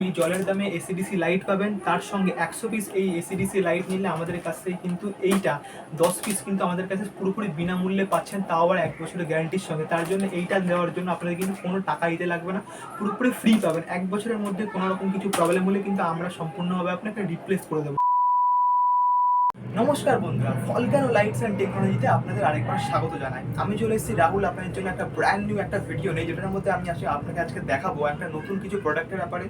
এই জলের দামে এসিডিসি লাইট পাবেন, তার সঙ্গে 100 পিস এই এসিডিসি লাইট নিলে আমাদের কাছ থেকে কিন্তু এইটা 10 পিস কিন্তু আমাদের কাছে পুরোপুরি বিনামূল্যে পাচ্ছেন, তাও আবার 1 বছরের গ্যারান্টির সঙ্গে। তার জন্য এইটা দেওয়ার জন্য আপনাদের কিন্তু কোনো টাকা দিতে লাগবে না, পুরোপুরি ফ্রি পাবেন। 1 বছরের মধ্যে কোনো রকম কিছু প্রবলেম হলে কিন্তু আমরা সম্পূর্ণভাবে আপনাকে রিপ্লেস করে দেবো। নমস্কার বন্ধুরা, ভলকানো লাইটস অ্যান্ড টেকনোলজিতে আপনাদের আরেকবার স্বাগত জানাই। আমি চলে এসেছি রাহুল আপনাদের জন্য একটা ব্র্যান্ড নিউ একটা ভিডিও নেই, যেটার মধ্যে আমি আপনাকে আজকে দেখাবো একটা নতুন কিছু প্রোডাক্টের ব্যাপারে।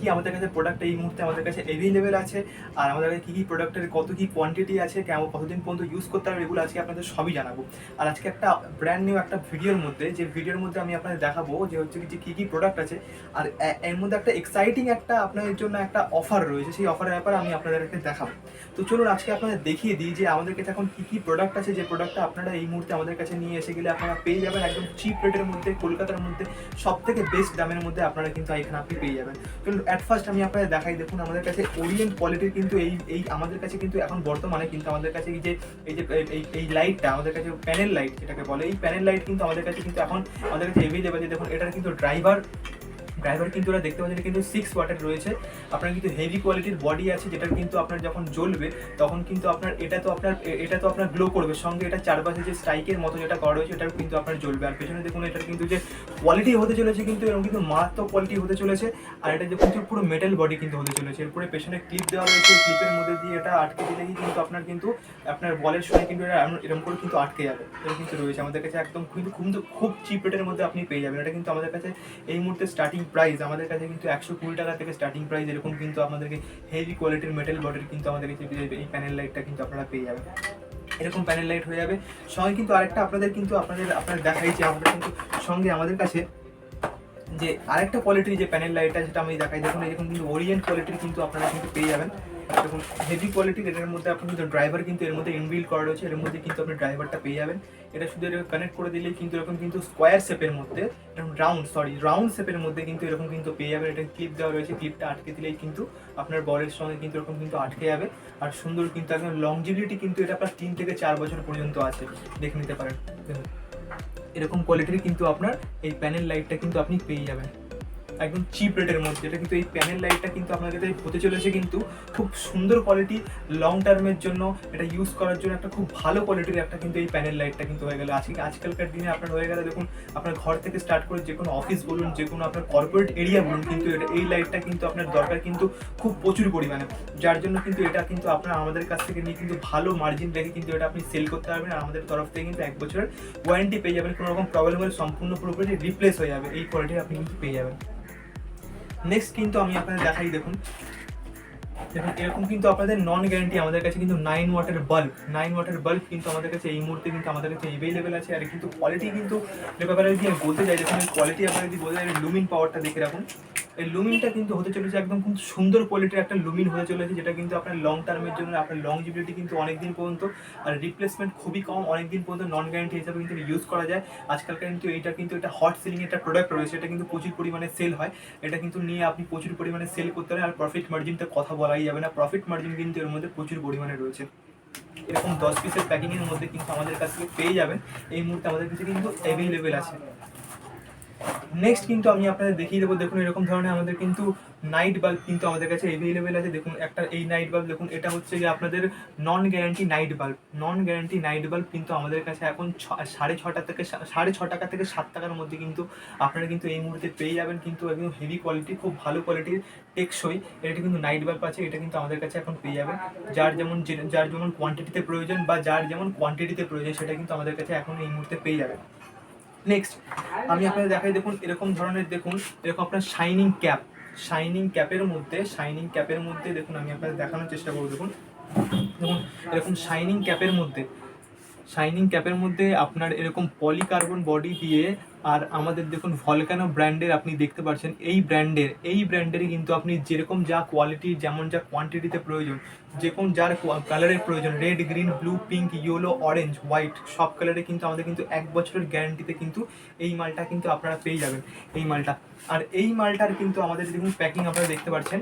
কী আমাদের কাছে প্রোডাক্ট এই মুহূর্তে আমাদের কাছে অ্যাভেলেবেল আছে, আর আমাদের কাছে কী প্রোডাক্টের কত কী কোয়ান্টিটি আছে, কেমন কতদিন পর্যন্ত ইউজ করতে হবে, এগুলো আজকে আপনাদের সবই জানাবো। আর আজকে একটা ব্র্যান্ড নিউ একটা ভিডিওর মধ্যে, যে ভিডিওর মধ্যে আমি আপনাদের দেখাবো যে হচ্ছে যে কী প্রোডাক্ট আছে, আর এর মধ্যে একটা এক্সাইটিং একটা আপনাদের জন্য একটা অফার রয়েছে। সেই অফারের ব্যাপারে আমি আপনাদেরকে দেখাবো। তো চলুন আজকে আপনাদের দেখিয়ে দিই যে আমাদের কাছে এখন কী প্রোডাক্ট আছে, যে প্রোডাক্টটা আপনারা এই মুহূর্তে আমাদের কাছে নিয়ে এসে গেলে আপনারা পেয়ে যাবেন একদম চিপ রেটের মধ্যে, কলকাতার মধ্যে সব থেকে বেস্ট দামের মধ্যে আপনারা কিন্তু এখানে আপনি পেয়ে যাবেন। চলুন অ্যাট ফার্স্ট আমি আপনাদের দেখাই। দেখুন আমাদের কাছে ওরিয়েন্ট কোয়ালিটির কিন্তু এই আমাদের কাছে কিন্তু এখন বর্তমানে কিন্তু আমাদের কাছে এই লাইটটা আমাদের কাছে প্যানেল লাইট যেটাকে বলে, এই প্যানেল লাইট কিন্তু আমাদের কাছে কিন্তু এখন আমাদের কাছে অ্যাভেলেবেল। দেখুন এটার কিন্তু ড্রাইভার কিন্তু ওরা দেখতে পাচ্ছেন কিন্তু 6 ওয়াটের রয়েছে। আপনার কিন্তু হেভি কোয়ালিটির বডি আছে, যেটা কিন্তু আপনার যখন জ্বলবে তখন কিন্তু আপনার এটা তো আপনার গ্লো করবে, সঙ্গে এটা চারপাশে যে স্ট্রাইকের মতো যেটা করা রয়েছে এটাও কিন্তু আপনার জ্বলবে। আর পেছনে দেখুন এটার কিন্তু যে কোয়ালিটি হতে চলেছে কিন্তু এরকম কিন্তু মারাত্মক কোয়ালিটি হতে চলেছে। আর এটা যে কিন্তু পুরো মেটাল বডি কিন্তু হতে চলেছে। এরপরে পেছনে ক্লিপ দেওয়া রয়েছে, ক্লিপের মধ্যে দিয়ে এটা আটকে দিলেই কিন্তু আপনার বলের সময় কিন্তু এটা এরকম করে কিন্তু আটকে যাবে। এটা কিন্তু রয়েছে আমাদের কাছে একদম খুব চিপ রেটের মধ্যে আপনি পেয়ে যাবেন। এটা কিন্তু আমাদের কাছে এই মুহূর্তে স্টার্টিং প্রাইস আমাদের কাছে কিন্তু 120 টাকা থেকে স্টার্টিং প্রাইস। এরকম কিন্তু আপনাদেরকে হেভি কোয়ালিটির মেটাল বডির কিন্তু আমাদের কাছে এই প্যানেল লাইটটা কিন্তু আপনারা পেয়ে যাবেন। এরকম প্যানেল লাইট হয়ে যাবে। সঙ্গে কিন্তু আরেকটা আপনাদের দেখাইছি, আমাদের কিন্তু সঙ্গে আমাদের কাছে যে আরেকটা কোয়ালিটির যে প্যানেল লাইটটা যেটা আমি দেখাই। দেখুন এরকম কিন্তু ওরিয়েন্ট কোয়ালিটির কিন্তু আপনারা কিন্তু পেয়ে যাবেন। দেখুন হেভি কোয়ালিটির, এটার মধ্যে আপনি কিন্তু ড্রাইভার কিন্তু এর মধ্যে ইনবিল্ড করা রয়েছে, এর মধ্যে কিন্তু আপনি ড্রাইভারটা পেয়ে যাবেন। এটা শুধু এরকম কানেক্ট করে দিলেই কিন্তু এরকম কিন্তু স্কোয়ার শেপের মধ্যে, এরকম রাউন্ড শেপের মধ্যে কিন্তু এরকম কিন্তু পেয়ে যাবেন। এটা ক্লিপ দেওয়া রয়েছে, ক্লিপটা আটকে দিলেই কিন্তু আপনার বলের সঙ্গে কিন্তু এরকম কিন্তু আটকে যাবে। আর সুন্দর কিন্তু একদম লংজিভিটি কিন্তু এটা আপনার 3 থেকে 4 বছর পর্যন্ত আছে, দেখে নিতে পারেন। দেখুন এরকম কোয়ালিটির কিন্তু আপনার এই প্যানেল লাইটটা কিন্তু আপনি পেয়ে যাবেন একদম চিপ রেটের মধ্যে। এটা কিন্তু এই প্যানেল লাইটটা কিন্তু আপনাদের হতে চলেছে কিন্তু খুব সুন্দর কোয়ালিটি, লং টার্মের জন্য এটা ইউজ করার জন্য একটা খুব ভালো কোয়ালিটির একটা কিন্তু এই প্যানেল লাইটটা কিন্তু হয়ে গেল। আজকালকার দিনে আপনার হয়ে গেলে দেখুন আপনার ঘর থেকে স্টার্ট করে যে কোনো অফিস বলুন, যে কোনো আপনার কর্পোরেট এরিয়া বলুন, কিন্তু এই লাইটটা কিন্তু আপনার দরকার কিন্তু খুব প্রচুর পরিমাণে। যার জন্য কিন্তু এটা কিন্তু আপনার আমাদের কাছ থেকে নিয়ে কিন্তু ভালো মার্জিন রেখে কিন্তু এটা আপনি সেল করতে পারবেন। আর আমাদের তরফ থেকে কিন্তু 1 বছরের ওয়ারেন্টি পেয়ে যাবেন। কোনো রকম প্রবলেম হলে সম্পূর্ণ পুরোপুরি রিপ্লেস হয়ে যাবে, এই কোয়ালিটি আপনি কিন্তু পেয়ে যাবেন। নেক্সট কিন্তু আমি আপনাদের দেখাই। দেখুন এরকম কিন্তু আপনাদের নন গ্যারান্টি আমাদের কাছে কিন্তু 9 ওয়াটের বাল্ব কিন্তু আমাদের কাছে এই মুহূর্তে কিন্তু আমাদের কাছে অ্যাভেলেবেল আছে। আর কিন্তু কোয়ালিটি কিন্তু ব্যাপারে যদি আমি বলতে চাই, দেখুন কোয়ালিটি আপনারা যদি বলতে চাই, লুমিন পাওয়ারটা দেখে রাখুন। এই লুমিনটা কিন্তু হতে চলেছে একদম খুব সুন্দর কোয়ালিটির একটা লুমিন হতে চলেছে, যেটা কিন্তু আপনার লং টার্মের জন্য আপনার লংজিভিটি কিন্তু অনেক দিন পর্যন্ত, আর রিপ্লেসমেন্ট খুবই কম, অনেক দিন পর্যন্ত নন গ্যারান্টি হিসাবে কিন্তু ইউজ করা যায়। আজকালকার কিন্তু এটা হট সেলিং একটা প্রোডাক্ট রয়েছে, এটা কিন্তু প্রচুর পরিমাণে সেল হয়। এটা কিন্তু নিয়ে আপনি প্রচুর পরিমাণে সেল করতে পারেন। আর প্রফিট মার্জিনটা কথা বলাই যাবে না, প্রফিট মার্জিন কিন্তু এর মধ্যে প্রচুর পরিমাণে রয়েছে। এরকম 10 পিসের প্যাকিংয়ের মধ্যে কিন্তু আমাদের কাছ থেকে পেয়ে যাবেন। এই মুহূর্তে আমাদের কাছে কিন্তু অ্যাভেলেবেল আছে। নেক্সট কিন্তু আমি আপনাদের দেখিয়ে দেবো। দেখুন এরকম ধরনের আমাদের কিন্তু নাইট বাল্ব কিন্তু আমাদের কাছে অ্যাভেলেবেল আছে। দেখুন একটা এই নাইট বাল্ব, দেখুন এটা হচ্ছে যে আপনাদের নন গ্যারান্টি নাইট বাল্ব কিন্তু আমাদের কাছে এখন 6.5 টাকা থেকে 7 টাকার মধ্যে কিন্তু আপনারা কিন্তু এই মুহূর্তে পেয়ে যাবেন। কিন্তু একদম হেভি কোয়ালিটি, খুব ভালো কোয়ালিটির, টেকসই এটা কিন্তু নাইট বাল্ব আছে। এটা কিন্তু আমাদের কাছে এখন পেয়ে যাবেন। যার যেমন কোয়ান্টিটিতে প্রয়োজন বা যার যেমন কোয়ান্টিটিতে প্রয়োজন, সেটা কিন্তু আমাদের কাছে এখন এই মুহূর্তে পেয়ে যাবেন। নেক্সট আমি আপনাদের দেখাই। দেখুন এরকম ধরনের, দেখুন এরকম আপনার শাইনিং ক্যাপের মধ্যে দেখুন আমি আপনাদের দেখানোর চেষ্টা করবো। দেখুন এরকম শাইনিং ক্যাপের মধ্যে আপনার এরকম পলিকার্বন বডি দিয়ে, আর আমাদের দেখুন ভলকানো ব্র্যান্ডের আপনি দেখতে পাচ্ছেন, এই ব্র্যান্ডেরই কিন্তু আপনি যেরকম যা কোয়ালিটি, যেমন যা কোয়ান্টিটিতে প্রয়োজন, যার কালারের প্রয়োজন, red, green, blue, pink, yellow, orange, white, সব কালারে কিন্তু আমাদের কিন্তু 1 বছরের গ্যারান্টিতে কিন্তু এই মালটা কিন্তু আপনারা পেয়ে যাবেন। এই মালটা, আর এই মালটার কিন্তু আমাদের দেখুন প্যাকিং আপনারা দেখতে পাচ্ছেন,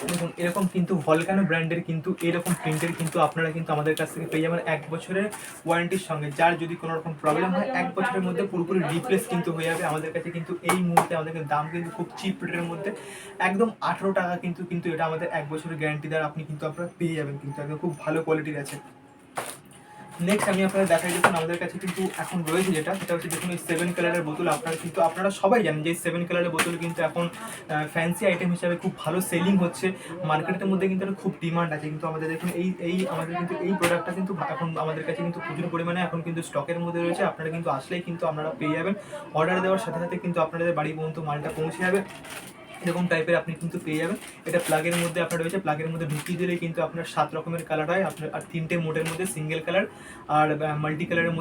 দেখুন এরকম কিন্তু ভলকানো ব্র্যান্ডের কিন্তু এরকম প্রিন্টের কিন্তু আপনারা কিন্তু আমাদের কাছ থেকে পেয়ে যাবেন 1 বছরের ওয়ারেন্টির সঙ্গে। যার যদি কোনো রকম প্রবলেম হয় 1 বছরের মধ্যে পুরোপুরি রিপ্লেস কিন্তু হয়ে যাবে। আমাদের কাছে কিন্তু এই মুহূর্তে আমাদের দাম কিন্তু খুব চিপ রেটের মধ্যে, একদম 18 টাকা কিন্তু কিন্তু এটা আমাদের 1 বছরের গ্যারান্টি দ্বারা আপনি কিন্তু আপনারা পেয়ে যাবেন, কিন্তু একদম খুব ভালো কোয়ালিটির আছে। নেক্সট আমি আপনারা দেখাই, দেখুন আমাদের কাছে কিন্তু এখন রয়েছে যেটা, সেটা হচ্ছে দেখুন এই 7 কালারের বোতল। আপনারা কিন্তু আপনারা সবাই জানেন যে এই 7 কালারের বোতল কিন্তু এখন ফ্যান্সি আইটেম হিসাবে খুব ভালো সেলিং হচ্ছে, মার্কেটের মধ্যে কিন্তু একটা খুব ডিমান্ড আছে। কিন্তু আমাদের দেখুন এই আমাদের কিন্তু এই প্রোডাক্টটা কিন্তু এখন আমাদের কাছে কিন্তু প্রচুর পরিমাণে এখন কিন্তু স্টকের মধ্যে রয়েছে। আপনারা কিন্তু আসলেই কিন্তু আপনারা পেয়ে যাবেন, অর্ডার দেওয়ার সাথে সাথে কিন্তু আপনাদের বাড়ি পর্যন্ত মালটা পৌঁছে যাবে, এরকম টাইপের আপনি কিন্তু পেয়ে যাবেন। এটা প্লাগের মধ্যে আপনার রয়েছে, প্লাগের মধ্যে ঢুকিয়ে দিলেই কিন্তু আপনার 7 রকমের কালার হয় আপনার, আর 3টে মোডের মধ্যে সিঙ্গেল কালার, আর মাল্টি কালারের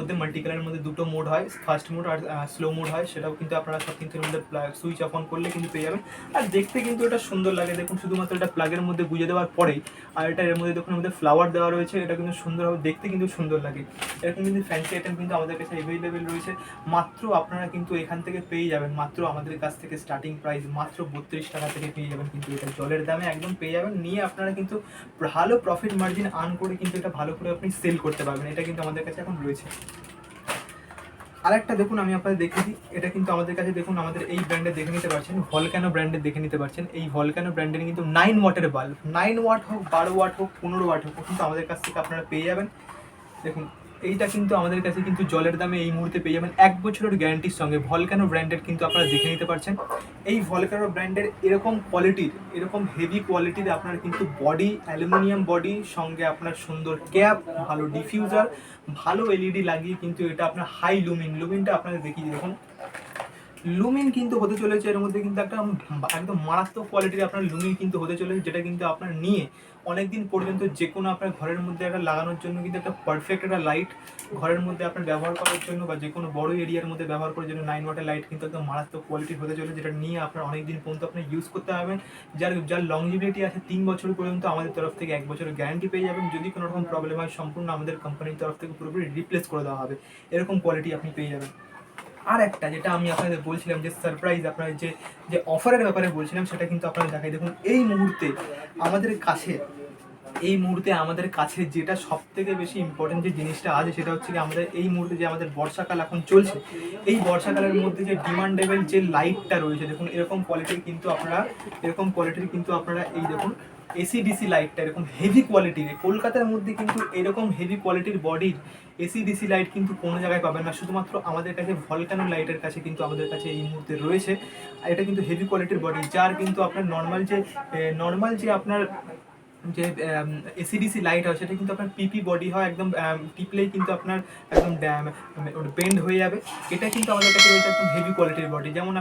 মধ্যে 2টো মোড হয়, ফার্স্ট মোড আর স্লো মোড হয়। সেটাও কিন্তু আপনারা সব কিন্তু এর মধ্যে সুইচ অফ অন করলে কিন্তু পেয়ে যাবেন। আর দেখতে কিন্তু এটা সুন্দর লাগে, দেখুন শুধুমাত্র এটা প্লাগের মধ্যে গুঁজে দেওয়ার পরেই, আর এটা এর মধ্যে দেখুন আমাদের ফ্লাওয়ার দেওয়া রয়েছে, এটা কিন্তু সুন্দরভাবে দেখতে কিন্তু সুন্দর লাগে। এরকম কিন্তু ফ্যান্সি আইটেম কিন্তু আমাদের কাছে অ্যাভেলেবেল রয়েছে। মাত্র আপনারা কিন্তু এখান থেকে পেয়ে যাবেন, মাত্র আমাদের কাছ থেকে স্টার্টিং প্রাইস মাত্র 32 টাকা থেকে পেয়ে যাবেন। কিন্তু এটা জলের দামে একদম পেয়ে যাবেন, নিয়ে আপনারা কিন্তু ভালো প্রফিট মার্জিন আর্ন করে কিন্তু এটা ভালো করে আপনি সেল করতে পারবেন। এটা কিন্তু আমাদের কাছে এখন রয়েছে। আরেকটা দেখুন আমি আপনাদের দেখে দিই, এটা কিন্তু আমাদের কাছে দেখুন আমাদের এই ব্র্যান্ডে দেখে নিতে পারছেন, ভলকানো ব্র্যান্ডের দেখে নিতে পারছেন। এই ভলকানো ব্র্যান্ডের কিন্তু 9 ওয়াটের বাল্ব, 9 ওয়াট হোক, 12 ওয়াট হোক, 15 ওয়াট হোক, কিন্তু আমাদের কাছ থেকে আপনারা পেয়ে যাবেন। দেখুন এইটা কিন্তু আমাদের কাছে কিন্তু জলের দামে এই মুহূর্তে পেয়ে যাবেন 1 বছরের গ্যারান্টির সঙ্গে। ভলকানো ব্র্যান্ডের কিন্তু আপনারা দেখে নিতে পারছেন। এই ভলকানো ব্র্যান্ডের এরকম কোয়ালিটির, এরকম হেভি কোয়ালিটির আপনার কিন্তু বডি, অ্যালুমিনিয়াম বডি সঙ্গে আপনার সুন্দর ক্যাপ, ভালো ডিফিউজার, ভালো এলইডি লাগিয়ে কিন্তু এটা আপনার হাই লুমিনটা আপনাদের দেখিয়ে দেখুন। লুমিন কিন্তু হতে চলেছে এর মধ্যে কিন্তু একটা একদম মারাত্মক কোয়ালিটির আপনার লুমিন কিন্তু হতে চলেছে, যেটা কিন্তু আপনার নিয়ে অনেকদিন পর্যন্ত যে কোনো আপনার ঘরের মধ্যে একটা লাগানোর জন্য কিন্তু একটা পারফেক্ট একটা লাইট ঘরের মধ্যে আপনার ব্যবহার করার জন্য, বা যে কোনো বড় এরিয়ার মধ্যে ব্যবহার করার জন্য 9 ওয়াটের লাইট কিন্তু একদম মারাত্মক কোয়ালিটির হতে চলেছে, যেটা নিয়ে আপনার অনেকদিন পর্যন্ত আপনি ইউজ করতে পারবেন। যার লংজিভিটি আছে 3 বছর পর্যন্ত, আমাদের তরফ থেকে 1 বছরের গ্যারান্টি পেয়ে যাবেন। যদি কোনো রকম প্রবলেম হয় সম্পূর্ণ আমাদের কোম্পানির তরফ থেকে পুরোপুরি রিপ্লেস করে দেওয়া হবে, এরকম কোয়ালিটি আপনি পেয়ে যাবেন। আর একটা যেটা আমি আপনাদের বলছিলাম যে সারপ্রাইজ, আপনার যে অফারের ব্যাপারে বলছিলাম, সেটা কিন্তু আপনারা দেখাই। দেখুন এই মুহূর্তে আমাদের কাছে যেটা সব থেকে বেশি ইম্পর্টেন্ট যে জিনিসটা আছে, সেটা হচ্ছে কি আমাদের এই মুহূর্তে যে আমাদের বর্ষাকাল এখন চলছে, এই বর্ষাকালের মধ্যে যে ডিমান্ডেবল যে লাইটটা রয়েছে, দেখুন এরকম কোয়ালিটির কিন্তু আপনারা এই দেখুন এসিডিসি লাইটটা এরকম হেভি কোয়ালিটির, কলকাতার মধ্যে কিন্তু এরকম হেভি কোয়ালিটির বডির এসিডিসি লাইট কিন্তু কোনো জায়গায় পাবেন না, শুধুমাত্র আমাদের কাছে ভলকানো লাইটের কাছে কিন্তু আমাদের কাছে এই মুহূর্তে রয়েছে। আর এটা কিন্তু হেভি কোয়ালিটির বডি, যার কিন্তু আপনার নর্মাল যে আপনার যে এসিডিসি লাইট হয়, সেটা কিন্তু আপনার পিপি বডি হয়, একদম টিপলেই কিন্তু আপনার একদম বেন্ড হয়ে যাবে। এটা কিন্তু আমাদের কাছে রয়েছে একদম হেভি কোয়ালিটির বডি। যেমন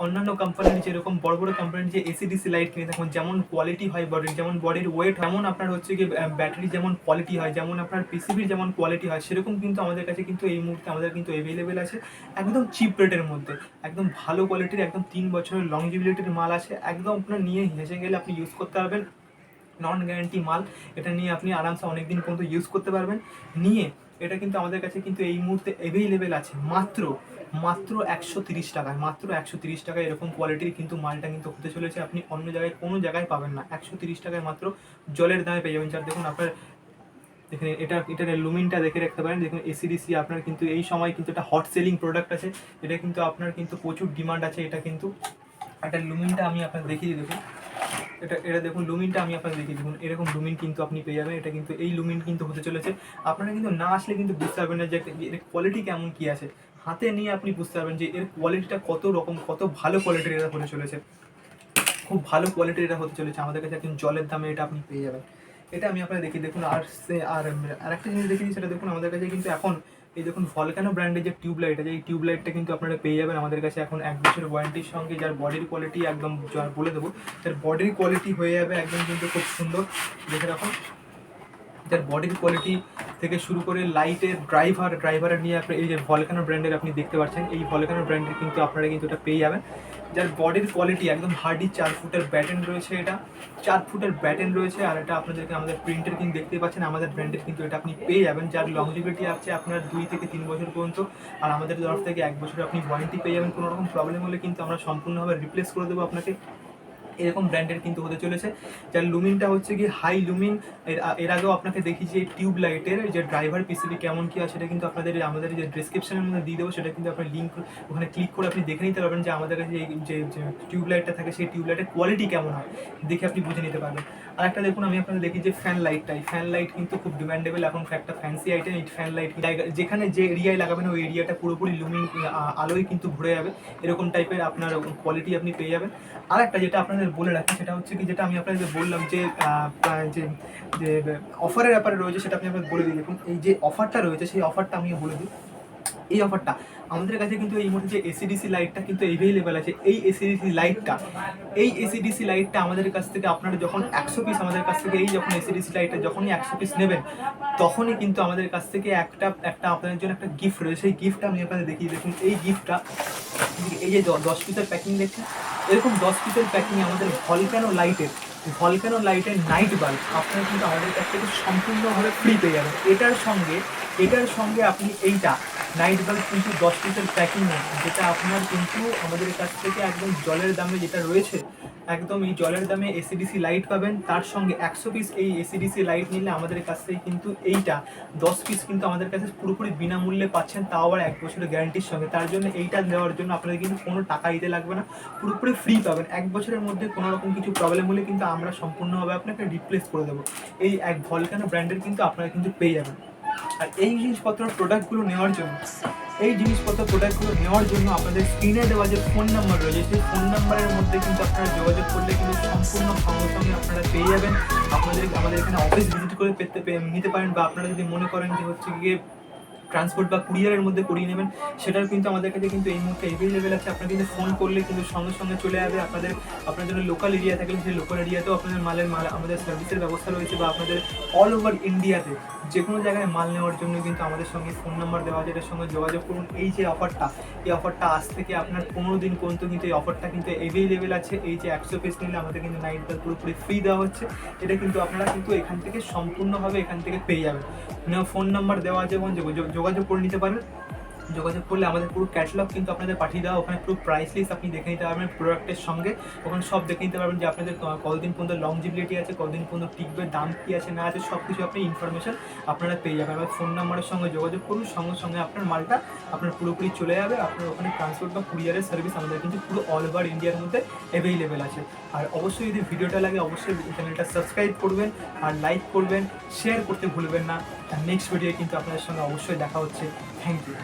অন্যান্য কোম্পানির যেরকম বড় বড় কোম্পানির যে এসিডিসি লাইট কিনে থাকুন, যেমন কোয়ালিটি হয় বডির, যেমন বডির ওয়েট, যেমন আপনার হচ্ছে কি ব্যাটারি যেমন কোয়ালিটি হয়, যেমন আপনার পিসিবির যেমন কোয়ালিটি হয়, সেরকম কিন্তু আমাদের কাছে কিন্তু এই মুহূর্তে আমাদের কিন্তু অ্যাভেলেবেল আছে একদম চিপ রেটের মধ্যে, একদম ভালো কোয়ালিটির, একদম 3 বছরের লংজিভিলিটির মাল আছে। একদম আপনার নিয়ে হেসে গেলে আপনি ইউজ করতে পারবেন, নন গ্যারান্টি মাল। এটা নিয়ে আপনি আরামসে অনেকদিন পর্যন্ত ইউজ করতে পারবেন। নিয়ে এটা কিন্তু আমাদের কাছে কিন্তু এই মুহূর্তে অ্যাভেলেবেল আছে মাত্র 130 টাকায়, মাত্র 130 টাকায় এরকম কোয়ালিটির কিন্তু মালটা কিন্তু হতে চলেছে। আপনি অন্য জায়গায় কোনো জায়গায় পাবেন না, 130 টাকায় মাত্র জলের দামে পেয়ে যাবেন। যার দেখুন আপনার দেখুন এটার লুমিনটা দেখে রাখতে পারেন। দেখুন এসিডিসি আপনার কিন্তু এই সময় কিন্তু একটা হট সেলিং প্রোডাক্ট আছে, এটা কিন্তু আপনার কিন্তু প্রচুর ডিমান্ড আছে। এটা কিন্তু একটা লুমিনটা আমি আপনাকে দেখিয়ে দিই, দেখুন এটা দেখুন লুমিনটা আমি আপনাকে দেখিয়ে দেখুন, এরকম লুমিন কিন্তু আপনি পেয়ে যাবেন। এটা কিন্তু এই লুমিন কিন্তু হতে চলেছে, আপনারা কিন্তু না আসলে কিন্তু বুঝতে পারবেন না যে এর কোয়ালিটি কেমন কি আছে। হাতে নিয়ে আপনি বুঝতে পারবেন যে এর কোয়ালিটিটা কত ভালো কোয়ালিটির এটা হতে চলেছে, খুব ভালো কোয়ালিটির এটা হতে চলেছে। আমাদের কাছে একদম জলের দামে এটা আপনি পেয়ে যাবেন। এটা আমি আপনাকে দেখিয়ে দেখুন। আরেকটা জিনিস দেখিয়ে সেটা দেখুন, আমাদের কাছে কিন্তু এখন এই দেখুন ভলকানো ব্র্যান্ডের যে টিউবলাইট আছে, এই টিউবলাইটটা কিন্তু আপনারা পেয়ে যাবেন আমাদের কাছে এখন 1 বছরের ওয়ারেন্টির সঙ্গে। যার বডির কোয়ালিটি একদম বলে দেবো, যার বডির কোয়ালিটি হয়ে যাবে একদম কিন্তু খুব সুন্দর দেখে রাখুন। যার বডির কোয়ালিটি থেকে শুরু করে লাইটের ড্রাইভারের নিয়ে আপনি এই যে ভলকানো ব্র্যান্ডের আপনি দেখতে পাচ্ছেন, এই ভলকানো ব্র্যান্ডের কিন্তু আপনারা কিন্তু এটা পেয়ে যাবেন। যার বডির কোয়ালিটি একদম হার্ডি, 4 ফুটের ব্যাটেন রয়েছে, এটা 4 ফুটের ব্যাটেন রয়েছে। আর এটা আপনাদেরকে আমাদের প্রিন্টের কিন্তু দেখতেই পাচ্ছেন, আমাদের ব্র্যান্ডের কিন্তু এটা আপনি পেয়ে যাবেন। যার লংজিভিটি আছে আপনার 2 থেকে 3 বছর পর্যন্ত, আর আমাদের তরফ থেকে 1 বছর আপনি ওয়ারেন্টি পেয়ে যাবেন। কোনো রকম প্রবলেম হলে কিন্তু আমরা সম্পূর্ণভাবে রিপ্লেস করে দেবো আপনাকে। এরকম ব্র্যান্ডের কিন্তু হতে চলেছে, যার লুমিনটা হচ্ছে কি হাই লুমিন। এর আগেও আপনাকে দেখি যে টিউব লাইটের যে ড্রাইভার পিসিবি কেমন কি আছে, সেটা কিন্তু আমাদের যে ডিসক্রিপশনের মধ্যে দিয়ে দেবো, সেটা কিন্তু আপনার লিঙ্ক ওখানে ক্লিক করে আপনি দেখে নিতে পারবেন যে আমাদের কাছে এই যে টিউব লাইটটা থাকে সেই টিউব লাইটের কোয়ালিটি কেমন হয়, দেখে আপনি বুঝে নিতে পারবেন। আর একটা দেখুন, আমি আপনাদের দেখি যে ফ্যান লাইটটা, এই ফ্যান লাইট কিন্তু খুব ডিমান্ডেবল এখন, একটা ফ্যান্সি আইটেম। এই ফ্যান লাইট যেখানে যে এরিয়ায় লাগাবেন ওই এরিয়াটা পুরোপুরি লুমিন আলোয় কিন্তু ভরে যাবে, এরকম টাইপের আপনার কোয়ালিটি আপনি পেয়ে যাবেন। আর একটা যেটা আপনাদের বলে রাখি সেটা হচ্ছে কি, যেটা আমি আপনাদের বললাম যে যে অফারের ব্যাপারে রয়েছে, সেটা আপনি আপনাদের বলে দিই। দেখুন এই যে অফারটা রয়েছে সেই অফারটা আমি বলে দিই। এই অফারটা আমাদের কাছে কিন্তু এই মুহূর্তে যে এসিডিসি লাইটটা কিন্তু অ্যাভেলেবেল আছে, এই এসিডিসি লাইটটা আমাদের কাছ থেকে আপনারা যখন 100 পিস আমাদের কাছ থেকে এই যখন এসিডিসি লাইটটা যখনই 100 পিস নেবেন, তখনই কিন্তু আমাদের কাছ থেকে একটা আপনাদের জন্য একটা গিফট রয়েছে। সেই গিফটটা আমি আপনাদের দেখিয়ে দেখুন। এই গিফটটা, এই যে 10 পিসের প্যাকিং দেখছেন, এরকম 10 পিসের প্যাকিং আমাদের ভলক্যানো লাইটের নাইট বাল্ব আপনারা কিন্তু আমাদের কাছ থেকে সম্পূর্ণভাবে ফ্রি পেয়ে যাবেন। এটার সঙ্গে আপনি এইটা নাইট বাল্ব কিন্তু 10 পিসের প্যাকিং নেই, যেটা আপনার কিন্তু আমাদের কাছ থেকে একদম জলের দামে যেটা রয়েছে, একদম এই জলের দামে এসিডিসি লাইট পাবেন। তার সঙ্গে 100 পিস এই এসিডিসি লাইট নিলে আমাদের কাছ থেকে কিন্তু এইটা 10 পিস কিন্তু আমাদের কাছে পুরোপুরি বিনামূল্যে পাচ্ছেন, তাও আবার 1 বছরের গ্যারান্টির সঙ্গে। তার জন্য এইটা দেওয়ার জন্য আপনাদের কিন্তু কোনো টাকা দিতে লাগবে না, পুরোপুরি ফ্রি পাবেন। 1 বছরের মধ্যে কোনো রকম কিছু প্রবলেম হলে কিন্তু আমরা সম্পূর্ণভাবে আপনাকে রিপ্লেস করে দেবো। এই এক ভলক্যানো ব্র্যান্ডের কিন্তু আপনারা কিন্তু পেয়ে যাবেন। আর এই প্রোডাক্টগুলো নেওয়ার জন্য আপনাদের স্ক্রিনে দেওয়া যে ফোন নাম্বার রয়েছে, সেই ফোন নাম্বারের মধ্যে কিন্তু আপনারা যোগাযোগ করলে কিন্তু সম্পূর্ণ সঙ্গে সঙ্গে আপনারা পেয়ে যাবেন। আমাদের এখানে অফিস ভিজিট করে নিতে পারেন, বা আপনারা যদি মনে করেন যে হচ্ছে গিয়ে ট্রান্সপোর্ট বা কুরিয়ারের মধ্যে করিয়ে নেবেন, সেটার কিন্তু আমাদের কাছে কিন্তু এই মুহূর্তে অ্যাভেলেবেল আছে। আপনারা কিন্তু ফোন করলে কিন্তু সঙ্গে সঙ্গে চলে যাবে। আপনার জন্য লোকাল এরিয়া থাকলে সেই লোকাল এরিয়াতেও আপনাদের আমাদের সার্ভিসের ব্যবস্থা রয়েছে, বা আপনাদের অল ওভার ইন্ডিয়াতে যে কোনো জায়গায় মাল নেওয়ার জন্য কিন্তু আমাদের সঙ্গে ফোন নাম্বার দেওয়া আছে, এটার সঙ্গে যোগাযোগ করুন। এই যে অফারটা আজ থেকে আপনার 15 দিন পর্যন্ত কিন্তু এই অফারটা কিন্তু অ্যাভেলেবেল আছে। এই যে 100 পিস নিলে আমাদের কিন্তু নাইট বাল্ব পুরোপুরি ফ্রি দেওয়া হচ্ছে, এটা কিন্তু আপনারা কিন্তু এখান থেকে সম্পূর্ণভাবে এখান থেকে পেয়ে যাবেন। ফোন নাম্বার দেওয়া আছে এবং যোগাযোগ করে নিতে পারেন। যোগাযোগ করলে আমাদের পুরো ক্যাটালগ কিন্তু আপনাদের পাঠিয়ে দেওয়া, ওখানে পুরো প্রাইস লিস্ট আপনি দেখে নিতে পারবেন প্রোডাক্টের সঙ্গে, ওখানে সব দেখে নিতে পারবেন যে আপনাদের কতদিন পর্যন্ত লংজিবিলিটি আছে, কতদিন পর্যন্ত টিকবে, দাম কী আছে না আছে, সব কিছু আপনি ইনফরমেশন আপনারা পেয়ে যাবেন। আমার ফোন নাম্বারের সঙ্গে যোগাযোগ করুন, সঙ্গে সঙ্গে আপনার মালটা আপনার পুরোপুরি চলে যাবে। আপনার ওখানে ট্রান্সপোর্ট বা কুরিয়ারের সার্ভিস আমাদের কিন্তু পুরো অল ওভার ইন্ডিয়ার মধ্যে অ্যাভেলেবেল আছে। আর অবশ্যই যদি ভিডিওটা লাগে অবশ্যই চ্যানেলটা সাবস্ক্রাইব করবেন, আর লাইক করবেন, শেয়ার করতে ভুলবেন না। আর নেক্সট ভিডিও কিন্তু আপনাদের সঙ্গে অবশ্যই দেখা হচ্ছে। Thank you.